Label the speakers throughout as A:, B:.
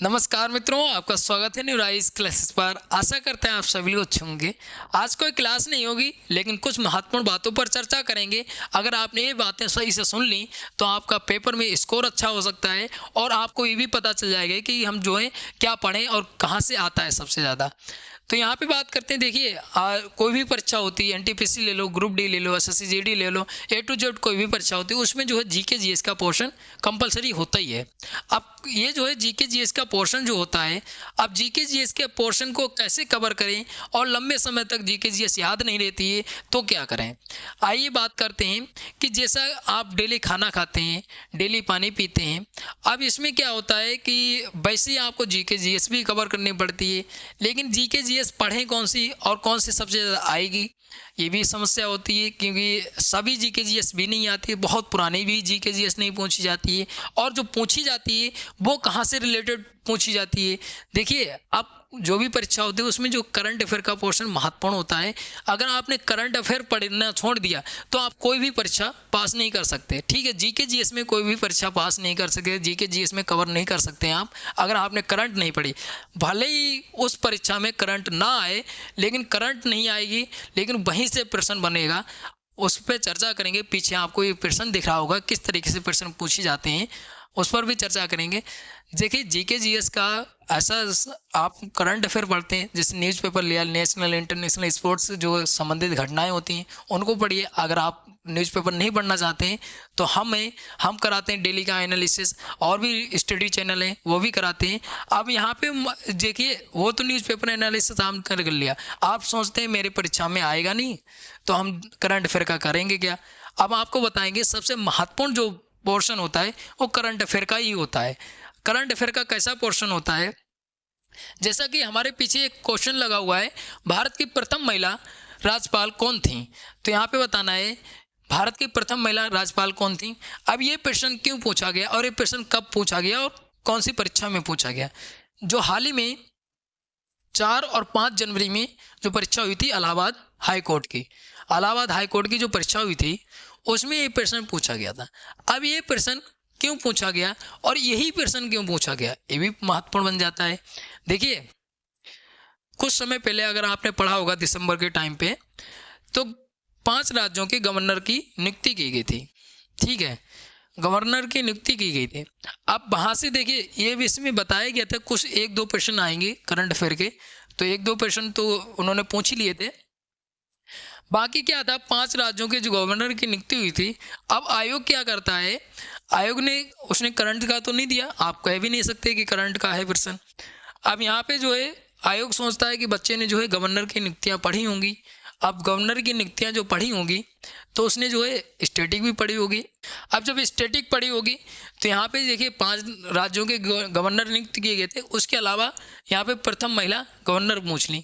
A: नमस्कार मित्रों, आपका स्वागत है न्यूराइज क्लासेस पर। आशा करते हैं आप सभी लोग अच्छे होंगे। आज कोई क्लास नहीं होगी, लेकिन कुछ महत्वपूर्ण बातों पर चर्चा करेंगे। अगर आपने ये बातें सही से सुन ली तो आपका पेपर में स्कोर अच्छा हो सकता है और आपको ये भी पता चल जाएगा कि हम जो है क्या पढ़ें और कहाँ से आता है सबसे ज़्यादा। तो यहाँ पे बात करते हैं। देखिए, कोई भी परीक्षा होती है, एनटीपीसी ले लो, ग्रुप डी ले लो, एसएससी जीडी ले लो, ए टू जेड कोई भी परीक्षा होती है, उसमें जो है जीके जीएस का पोर्शन कंपलसरी होता ही है। अब ये जो है जीके जीएस का पोर्शन जो होता है, अब जीके जीएस के पोर्शन को कैसे कवर करें और लंबे समय तक जीके जीएस याद नहीं रहती है तो क्या करें। आइए बात करते हैं कि जैसा आप डेली खाना खाते हैं, डेली पानी पीते हैं, अब इसमें क्या होता है कि वैसे ही आपको जीके जीएस भी कवर करनी पड़ती है, लेकिन जीके जीएस पढ़ें कौन सी और कौन सी सबसे ज़्यादा आएगी, ये भी समस्या होती है। क्योंकि सभी जीके जीएस भी नहीं आती है, बहुत पुरानी भी जीके जीएस नहीं पूछी जाती है, और जो पूछी जाती है वो कहाँ से रिलेटेड पूछी जाती है। देखिए, अब जो भी परीक्षा होती है उसमें जो करंट अफेयर का पोर्शन महत्वपूर्ण होता है। अगर आपने करंट अफेयर पढ़ना छोड़ दिया तो आप कोई भी परीक्षा पास नहीं कर सकते। ठीक है, जीके जीएस में कोई भी परीक्षा पास नहीं कर सकते, जीके जीएस में कवर नहीं कर सकते हैं आप, अगर आपने करंट नहीं पढ़ी। भले ही उस परीक्षा में करंट ना आए, लेकिन करंट नहीं आएगी, लेकिन वहीं से प्रश्न बनेगा, उस पर चर्चा करेंगे। पीछे आपको ये प्रश्न दिख रहा होगा, किस तरीके से प्रश्न पूछे जाते हैं, उस पर भी चर्चा करेंगे। देखिए, जीके जीएस का ऐसा, आप करंट अफेयर पढ़ते हैं, जैसे न्यूज़पेपर लिया, नेशनल इंटरनेशनल स्पोर्ट्स से जो संबंधित घटनाएं होती हैं उनको पढ़िए। अगर आप न्यूज़पेपर नहीं पढ़ना चाहते हैं तो हम कराते हैं डेली का एनालिसिस, और भी स्टडी चैनल हैं वो भी कराते हैं। अब यहाँ पे देखिए, वो तो न्यूज़पेपर एनालिसिस हम कर लिया, आप सोचते हैं मेरे परीक्षा में आएगा नहीं तो हम करंट अफेयर का करेंगे क्या। अब आपको बताएंगे सबसे महत्वपूर्ण जो पोर्शन होता है वो करंट अफेयर का ही होता है। करंट अफेयर का कैसा पोर्शन होता है, जैसा कि हमारे पीछे एक क्वेश्चन लगा हुआ है, भारत की प्रथम महिला राज्यपाल कौन थी। तो यहाँ पे बताना है भारत की प्रथम महिला राज्यपाल कौन थी। अब ये प्रश्न क्यों पूछा गया और ये प्रश्न कब पूछा गया और कौन सी परीक्षा में पूछा गया। जो हाल ही में 4 और 5 जनवरी में जो परीक्षा हुई थी इलाहाबाद हाई कोर्ट की, इलाहाबाद हाई कोर्ट की जो परीक्षा हुई थी उसमें ये प्रश्न पूछा गया था। अब ये प्रश्न क्यों पूछा गया और यही प्रश्न क्यों पूछा गया, ये भी महत्वपूर्ण बन जाता है। देखिए, कुछ समय पहले अगर आपने पढ़ा होगा दिसंबर के टाइम पे, तो 5 राज्यों के गवर्नर की नियुक्ति की गई थी। ठीक है, गवर्नर की नियुक्ति की गई थी। अब वहाँ से देखिए, ये भी इसमें बताया गया था कुछ 1-2 प्रश्न आएंगे करंट अफेयर के, तो 1-2 प्रश्न तो उन्होंने पूछ ही लिए थे। बाकी क्या था, 5 राज्यों के जो गवर्नर की नियुक्ति हुई थी। अब आयोग क्या करता है, आयोग ने उसने करंट का तो नहीं दिया, आप कह भी नहीं सकते कि करंट का है प्रश्न। अब यहाँ पे जो है आयोग सोचता है कि बच्चे ने जो है गवर्नर की नियुक्तियाँ पढ़ी होंगी। अब गवर्नर की नियुक्तियाँ जो पढ़ी होंगी तो उसने जो है स्टैटिक भी पढ़ी होगी। अब जब स्टैटिक पढ़ी होगी तो यहाँ पे देखिए 5 राज्यों के गवर्नर नियुक्त किए गए थे, उसके अलावा यहाँ पे प्रथम महिला गवर्नर पूछ ली।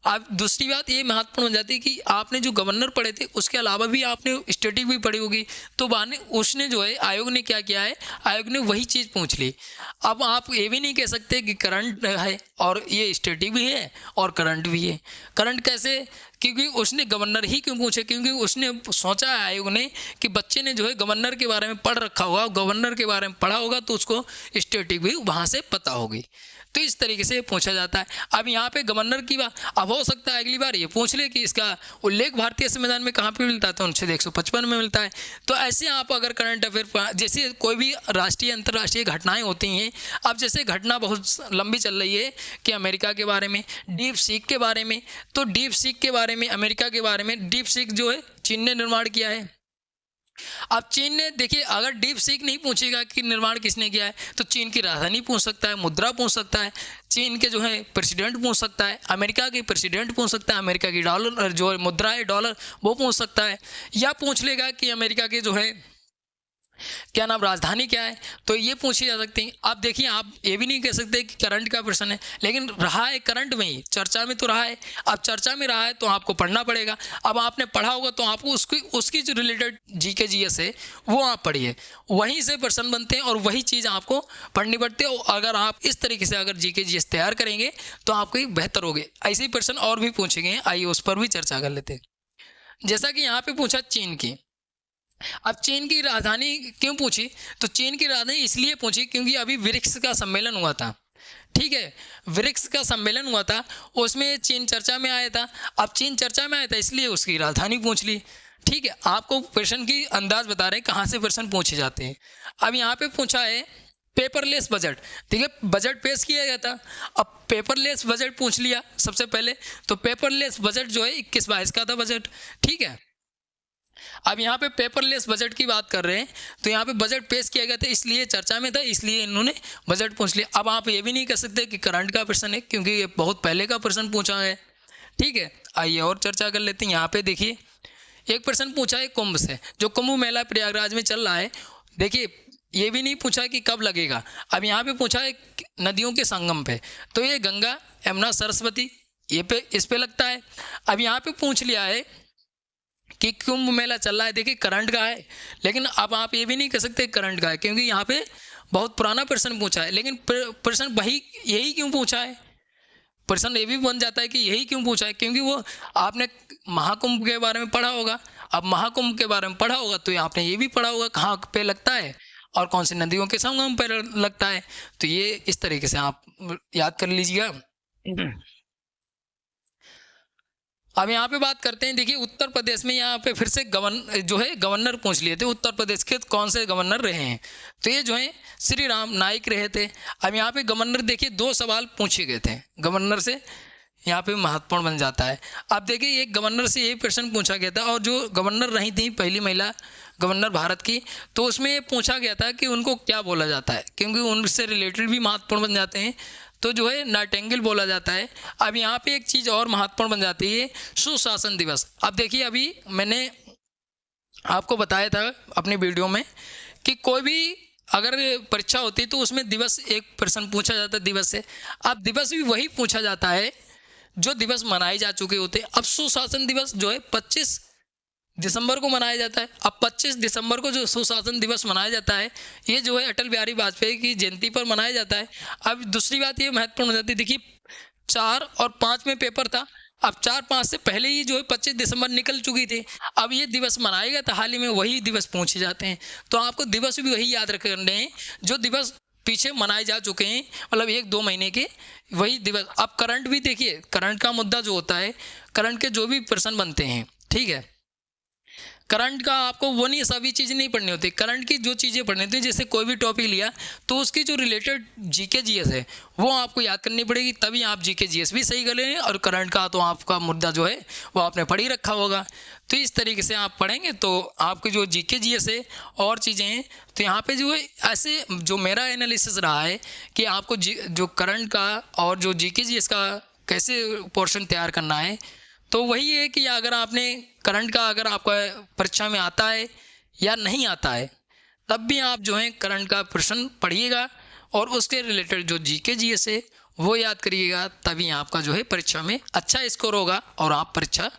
A: अब दूसरी बात ये महत्वपूर्ण हो जाती है कि आपने जो गवर्नर पढ़े थे उसके अलावा भी आपने स्टैटिक भी पढ़ी होगी, तो बाने उसने जो है आयोग ने क्या किया है, आयोग ने वही चीज़ पूछ ली। अब आप ये भी नहीं कह सकते कि करंट है और ये स्टैटिक भी है और करंट भी है। करंट कैसे, क्योंकि उसने गवर्नर ही क्यों पूछे, क्योंकि उसने सोचा है आयोग ने कि बच्चे ने जो है गवर्नर के बारे में पढ़ रखा होगा, गवर्नर के बारे में पढ़ा होगा तो उसको स्टैटिक भी वहाँ से पता होगी। तो इस तरीके से पूछा जाता है। अब यहाँ पे गवर्नर की बात, अब हो सकता है अगली बार ये पूछ ले कि इसका उल्लेख भारतीय संविधान में कहाँ पे मिलता है, तो अनुच्छेद 155 में मिलता है। तो ऐसे आप अगर करंट अफेयर, जैसे कोई भी राष्ट्रीय अंतर्राष्ट्रीय घटनाएं होती हैं, अब जैसे घटना बहुत लंबी चल रही है कि अमेरिका के बारे में, डीप सीक के बारे में, तो डीप सीक के बारे में, अमेरिका के बारे में, डीप सीक जो है चीन ने निर्माण किया है। अब चीन ने, देखिए, अगर डीप सीक नहीं पूछेगा कि निर्माण किसने किया है तो चीन की राजधानी पूछ सकता है, मुद्रा पूछ सकता है, चीन के जो है प्रेसिडेंट पूछ सकता है, अमेरिका के प्रेसिडेंट पूछ सकता है, अमेरिका की डॉलर जो मुद्रा है डॉलर वो पूछ सकता है, या पूछ लेगा कि अमेरिका के जो है क्या नाम, राजधानी क्या है, तो ये पूछी जा सकती है। अब देखिए, आप ये भी नहीं कह सकते कि करंट का प्रश्न है, लेकिन रहा है करंट में ही, चर्चा में तो रहा है। अब चर्चा में रहा है तो आपको पढ़ना पड़ेगा। अब आपने पढ़ा होगा तो आपको उसकी जो रिलेटेड जीके जीएस है वो आप पढ़िए, वहीं से प्रश्न बनते हैं और वही चीज़ आपको पढ़नी पड़ती है। अगर आप इस तरीके से अगर जीके जीएस तैयार करेंगे तो आपको बेहतर होगे। ऐसे ही प्रश्न और भी पूछे गए, आइए उस पर भी चर्चा कर लेते हैं। जैसा कि यहाँ पे पूछा चीन की, अब चीन की राजधानी क्यों पूछी, तो चीन की राजधानी इसलिए पूछी क्योंकि अभी ब्रिक्स का सम्मेलन हुआ था। ठीक है। ब्रिक्स का सम्मेलन हुआ था, उसमें चीन चर्चा में आया था। अब चीन चर्चा में आया था इसलिए उसकी राजधानी पूछ ली। ठीक है, आपको प्रश्न की अंदाज बता रहे हैं कहाँ से प्रश्न पूछे जाते हैं। अब यहाँ पे पूछा है पेपरलेस बजट। ठीक है, बजट पेश किया गया था, अब पेपरलेस बजट पूछ लिया सबसे पहले। तो पेपरलेस बजट जो है 21-22 का था बजट। ठीक है, अब यहाँ पे पेपरलेस बजट की बात कर रहे हैं, तो यहाँ पे बजट पेश किया गया था इसलिए चर्चा में था, इसलिए इन्होंने बजट पूछ लिया। अब आप ये भी नहीं कह सकते कि करंट का प्रश्न है, क्योंकि ये बहुत पहले का प्रश्न पूछा है। ठीक है, आइए और चर्चा कर लेते हैं। यहाँ पे देखिए एक प्रश्न पूछा है कुंभ से, जो कुंभ मेला प्रयागराज में चल रहा है। देखिए ये भी नहीं पूछा कि कब लगेगा, अब यहाँ पे पूछा है नदियों के संगम पे, तो ये गंगा, यमुना, सरस्वती, ये पे इस पे लगता है। अब यहाँ पे पूछ लिया है कि कुंभ मेला चल रहा है, देखिए करंट का है, लेकिन अब आप ये भी नहीं कह सकते करंट का है, क्योंकि यहाँ पे बहुत पुराना प्रश्न पूछा है। लेकिन प्रश्न वही यही क्यों पूछा है, प्रश्न ये भी बन जाता है कि यही क्यों पूछा है, क्योंकि वो आपने महाकुंभ के बारे में पढ़ा होगा। अब महाकुंभ के बारे में पढ़ा होगा तो आपने ये भी पढ़ा होगा कहाँ पे लगता है और कौन सी नदियों के संगम पर लगता है। तो ये इस तरीके से आप याद कर लीजिएगा। अब यहाँ पे बात करते हैं, देखिए उत्तर प्रदेश में यहाँ पे फिर से गवर्नर पूछ लिए थे, उत्तर प्रदेश के कौन से गवर्नर रहे हैं, तो ये जो है श्री राम नाईक रहे थे। अब यहाँ पे गवर्नर देखिए 2 सवाल पूछे गए थे गवर्नर से, यहाँ पे महत्वपूर्ण बन जाता है। अब देखिए एक गवर्नर से ये प्रश्न पूछा गया था, और जो गवर्नर रही थी पहली महिला गवर्नर भारत की, तो उसमें ये पूछा गया था कि उनको क्या बोला जाता है, क्योंकि उनसे रिलेटेड भी महत्वपूर्ण बन जाते हैं, तो जो है नाइटिंगेल बोला जाता है। अब यहाँ पे एक चीज़ और महत्वपूर्ण बन जाती है, सुशासन दिवस। अब देखिए अभी मैंने आपको बताया था अपने वीडियो में कि कोई भी अगर परीक्षा होती है तो उसमें दिवस एक प्रश्न पूछा जाता है दिवस से। अब दिवस भी वही पूछा जाता है जो दिवस मनाए जा चुके होते हैं। अब सुशासन दिवस जो है 25 दिसंबर को मनाया जाता है। अब 25 दिसंबर को जो सुशासन दिवस मनाया जाता है, ये जो है अटल बिहारी वाजपेयी की जयंती पर मनाया जाता है। अब दूसरी बात ये महत्वपूर्ण हो जाती है, देखिए 4 और 5 में पेपर था, अब 4-5 से पहले ही जो है 25 दिसंबर निकल चुकी थी। अब ये दिवस मनाया गया था हाल ही में, वही दिवस पूछे जाते हैं। तो आपको दिवस भी वही याद रखने हैं जो दिवस पीछे मनाए जा चुके हैं, मतलब 1-2 महीने के वही दिवस। अब करंट भी देखिए, करंट का मुद्दा जो होता है, करंट के जो भी प्रश्न बनते हैं, ठीक है, करंट का आपको वो नहीं सभी चीज़ें नहीं पढ़नी होती, करंट की जो चीज़ें पढ़नी होती है, जैसे कोई भी टॉपिक लिया तो उसकी जो रिलेटेड जीके जीएस है वो आपको याद करनी पड़ेगी, तभी आप जीके जीएस भी सही कर लेंगे। और करंट का तो आपका मुद्दा जो है वो आपने पढ़ ही रखा होगा। तो इस तरीके से आप पढ़ेंगे तो आपकी जो जीके जीएस है और चीज़ें हैं, तो यहाँ पे जो है ऐसे जो मेरा एनालिसिस रहा है कि आपको जो करंट का और जो जीके जीएस का कैसे पोर्शन तैयार करना है, तो वही है कि अगर आपने करंट का अगर आपका परीक्षा में आता है या नहीं आता है, तब भी आप जो है करंट का प्रश्न पढ़िएगा और उसके रिलेटेड जो जीके जीएस है वो याद करिएगा, तभी आपका जो है परीक्षा में अच्छा स्कोर होगा और आप परीक्षा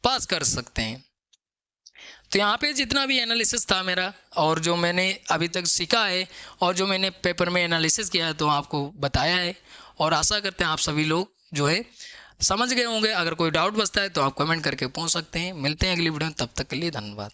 A: पास कर सकते हैं। तो यहाँ पे जितना भी एनालिसिस था मेरा और जो मैंने अभी तक सीखा है और जो मैंने पेपर में एनालिसिस किया है तो आपको बताया है, और आशा करते हैं आप सभी लोग जो है समझ गए होंगे। अगर कोई डाउट बचता है तो आप कमेंट करके पूछ सकते हैं। मिलते हैं अगली वीडियो में, तब तक के लिए धन्यवाद।